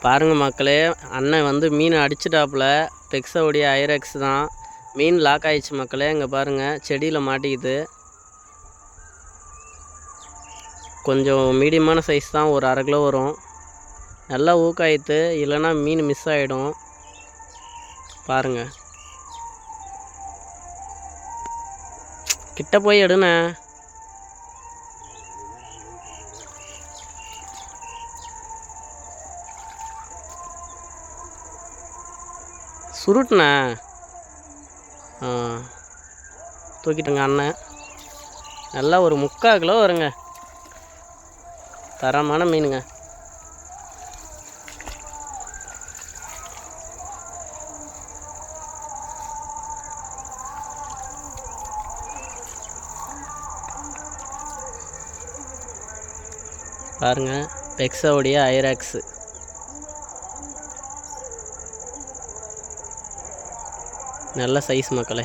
பாருங்கள் மக்களே, அண்ணன் வந்து மீன் அடிச்சிட்டாப்புல. பெக்ஸோடைய ஐரெக்ஸ் தான். மீன் லாக் ஆயிடுச்சு மக்களே. இங்கே பாருங்கள், செடியில் மாட்டிக்குது. கொஞ்சம் மீடியமான சைஸ் தான், ஒரு 1/2 கிலோ வரும். நல்லா ஊக்காயிட்டு, இல்லைன்னா மீன் மிஸ் ஆகிடும். பாருங்கள், கிட்ட போய் எடுண்ணே. சுருட்டுண்ணே. தூக்கிட்டுங்க அண்ணன். நல்லா ஒரு 3/4 கிலோ வருங்க. தரமான மீனுங்க. பாருங்க, பெக்ஸோடைய ஐரெக்ஸ். நல்ல சைஸ் மக்களே.